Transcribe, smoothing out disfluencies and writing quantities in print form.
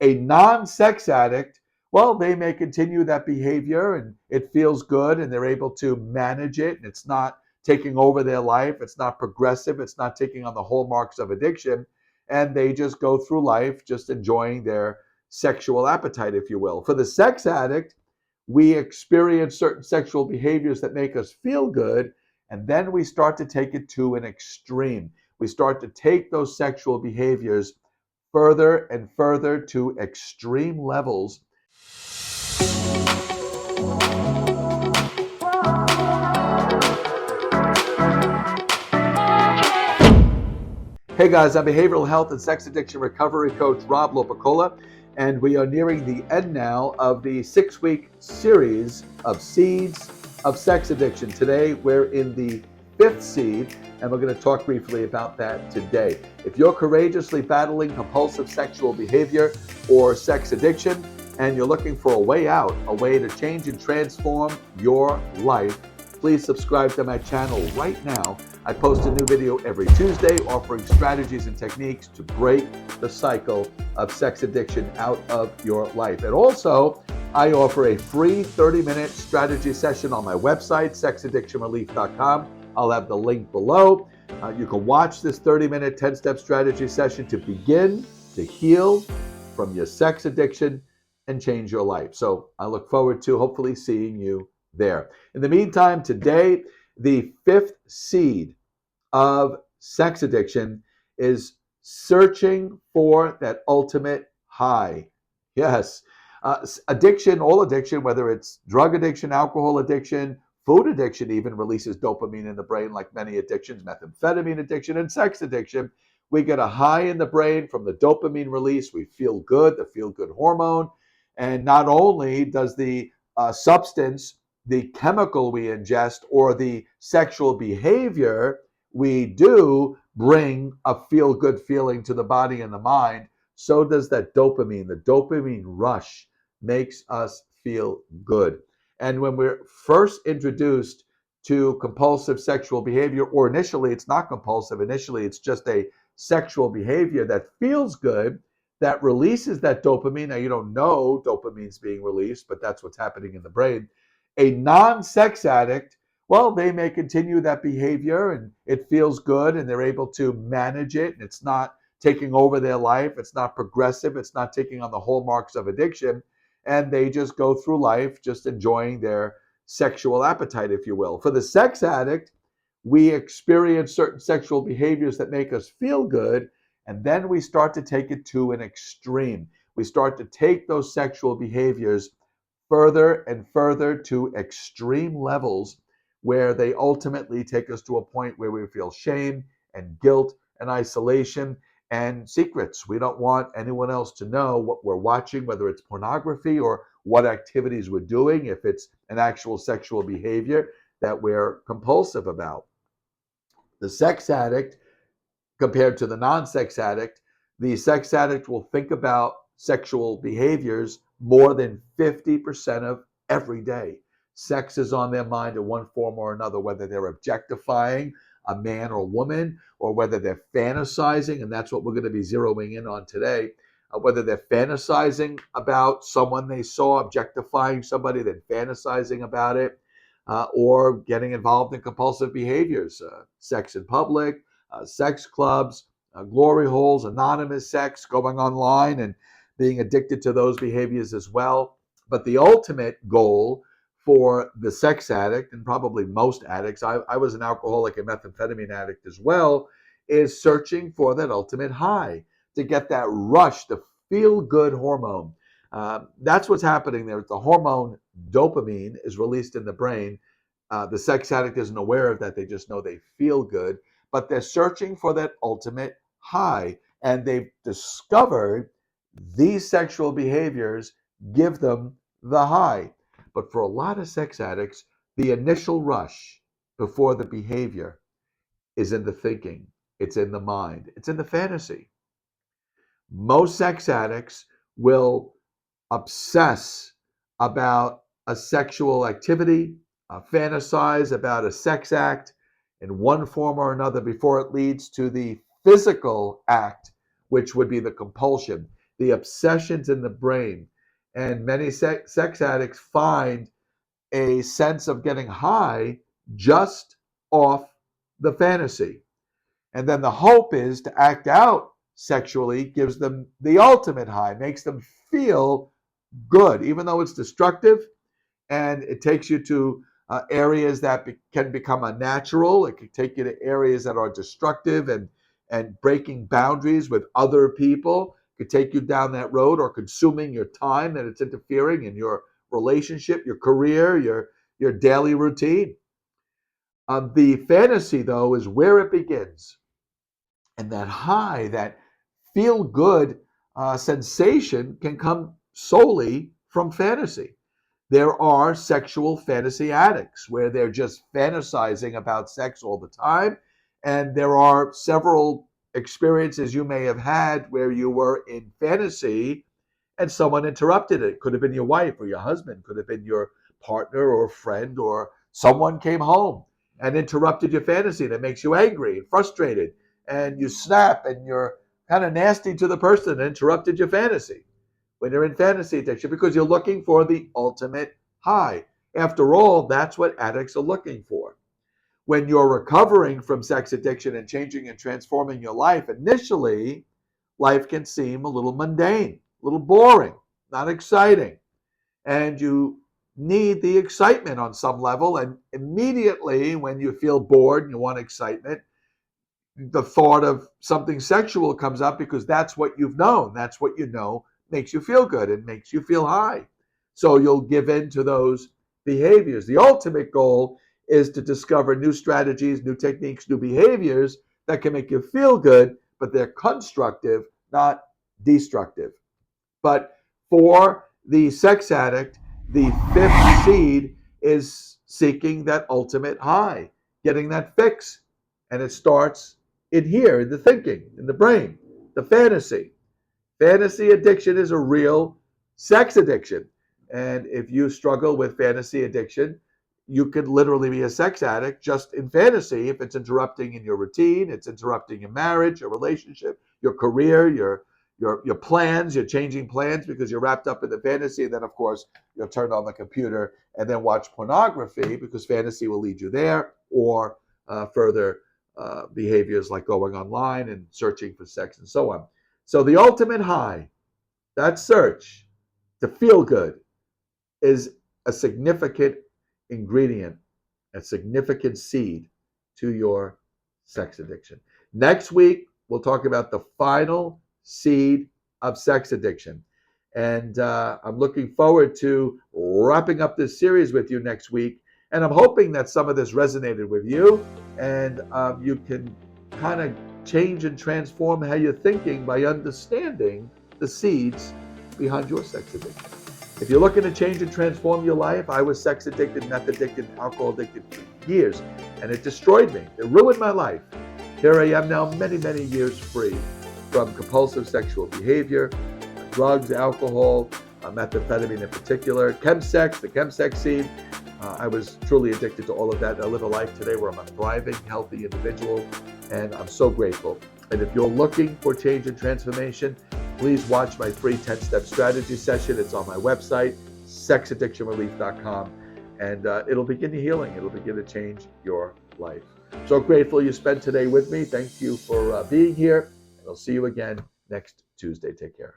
A non-sex addict, well, they may continue that behavior and it feels good and they're able to manage it and it's not taking over their life. It's not progressive. It's not taking on the hallmarks of addiction. And they just go through life just enjoying their sexual appetite, if you will. For the sex addict, we experience certain sexual behaviors that make us feel good, and then we start to take it to an extreme. We start to take those sexual behaviors further and further to extreme levels. Hey guys, I'm behavioral health and sex addiction recovery coach Rob Lopicola, and we are nearing the end now of the 6-week series of seeds of sex addiction. Today we're in the 5th seed, and we're going to talk briefly about that today. If you're courageously battling compulsive sexual behavior or sex addiction, and you're looking for a way out, a way to change and transform your life, please subscribe to my channel right now. I post a new video every Tuesday offering strategies and techniques to break the cycle of sex addiction out of your life. And also, I offer a free 30-minute strategy session on my website, sexaddictionrelief.com. I'll have the link below. You can watch this 30-minute 10-step strategy session to begin to heal from your sex addiction and change your life. So I look forward to hopefully seeing you there. In the meantime, today, the 5th seed of sex addiction is searching for that ultimate high. Yes, addiction, all addiction, whether it's drug addiction, alcohol addiction, food addiction even releases dopamine in the brain like many addictions, methamphetamine addiction and sex addiction. We get a high in the brain from the dopamine release. We feel good, the feel-good hormone. And not only does the substance, the chemical we ingest, or the sexual behavior we do bring a feel-good feeling to the body and the mind, so does that dopamine. The dopamine rush makes us feel good. And when we're first introduced to compulsive sexual behavior, or initially it's not compulsive, initially it's just a sexual behavior that feels good, that releases that dopamine. Now, you don't know dopamine's being released, but that's what's happening in the brain. A non-sex addict, well, they may continue that behavior and it feels good and they're able to manage it and it's not taking over their life. It's not progressive. It's not taking on the hallmarks of addiction. And they just go through life just enjoying their sexual appetite, if you will. For the sex addict, we experience certain sexual behaviors that make us feel good, and then we start to take it to an extreme. We start to take those sexual behaviors further and further to extreme levels where they ultimately take us to a point where we feel shame and guilt and isolation and secrets. We don't want anyone else to know what we're watching, whether it's pornography or what activities we're doing, if it's an actual sexual behavior that we're compulsive about. The sex addict, compared to the non-sex addict, the sex addict will think about sexual behaviors more than 50% of every day. Sex is on their mind in one form or another, whether they're objectifying a man or woman, or whether they're fantasizing, and that's what we're going to be zeroing in on today, whether they're fantasizing about someone they saw, objectifying somebody, then fantasizing about it, or getting involved in compulsive behaviors, sex in public, sex clubs, glory holes, anonymous sex, going online and being addicted to those behaviors as well. But the ultimate goal for the sex addict, and probably most addicts, I was an alcoholic and methamphetamine addict as well, is searching for that ultimate high, to get that rush, the feel-good hormone. That's what's happening there. The hormone dopamine is released in the brain. The sex addict isn't aware of that. They just know they feel good, but they're searching for that ultimate high. And they've discovered these sexual behaviors give them the high. But for a lot of sex addicts, the initial rush before the behavior is in the thinking. It's in the mind. It's in the fantasy. Most sex addicts will obsess about a sexual activity, fantasize about a sex act in one form or another before it leads to the physical act, which would be the compulsion. the obsessions in the brain. And many sex addicts find a sense of getting high just off the fantasy. And then the hope is to act out sexually gives them the ultimate high, makes them feel good, even though it's destructive and it takes you to areas that can become unnatural. It can take you to areas that are destructive and breaking boundaries with other people. It could take you down that road or consuming your time, that it's interfering in your relationship, your career, your daily routine. The fantasy, though, is where it begins. And that high, that feel good sensation can come solely from fantasy. There are sexual fantasy addicts where they're just fantasizing about sex all the time. And there are several experiences you may have had where you were in fantasy and someone interrupted it. Could have been your wife or your husband, could have been your partner or friend, or someone came home and interrupted your fantasy. That makes you angry and frustrated. And you snap and you're kind of nasty to the person that interrupted your fantasy when you're in fantasy addiction, because you're looking for the ultimate high. After all, that's what addicts are looking for. When you're recovering from sex addiction and changing and transforming your life, initially, life can seem a little mundane, a little boring, not exciting. And you need the excitement on some level. And immediately, when you feel bored and you want excitement, the thought of something sexual comes up, because that's what you've known. That's what you know makes you feel good and makes you feel high. So you'll give in to those behaviors. The ultimate goal is to discover new strategies, new techniques, new behaviors that can make you feel good, but they're constructive, not destructive. But for the sex addict, the fifth seed is seeking that ultimate high, getting that fix. And it starts in here, in the thinking, in the brain, the fantasy. Fantasy addiction is a real sex addiction. And if you struggle with fantasy addiction, you could literally be a sex addict just in fantasy if it's interrupting in your routine, it's interrupting your marriage, your relationship, your career, your plans, you're changing plans because you're wrapped up in the fantasy. And then, of course, you'll turn on the computer and then watch pornography because fantasy will lead you there, or further behaviors like going online and searching for sex and so on. So the ultimate high, that search to feel good, is a significant ingredient, a significant seed to your sex addiction. Next week, we'll talk about the final seed of sex addiction. And I'm looking forward to wrapping up this series with you next week. And I'm hoping that some of this resonated with you, and you can kind of change and transform how you're thinking by understanding the seeds behind your sex addiction. If you're looking to change and transform your life, I was sex addicted, meth addicted, alcohol addicted for years, and it destroyed me. It ruined my life. Here I am now, many, many years free from compulsive sexual behavior, drugs, alcohol, methamphetamine in particular, chemsex, the chemsex seed. I was truly addicted to all of that. I live a life today where I'm a thriving, healthy individual, and I'm so grateful. And if you're looking for change and transformation, please watch my free 10-step strategy session. It's on my website, sexaddictionrelief.com, and it'll begin your healing. It'll begin to change your life. So grateful you spent today with me. Thank you for being here, and I'll see you again next Tuesday. Take care.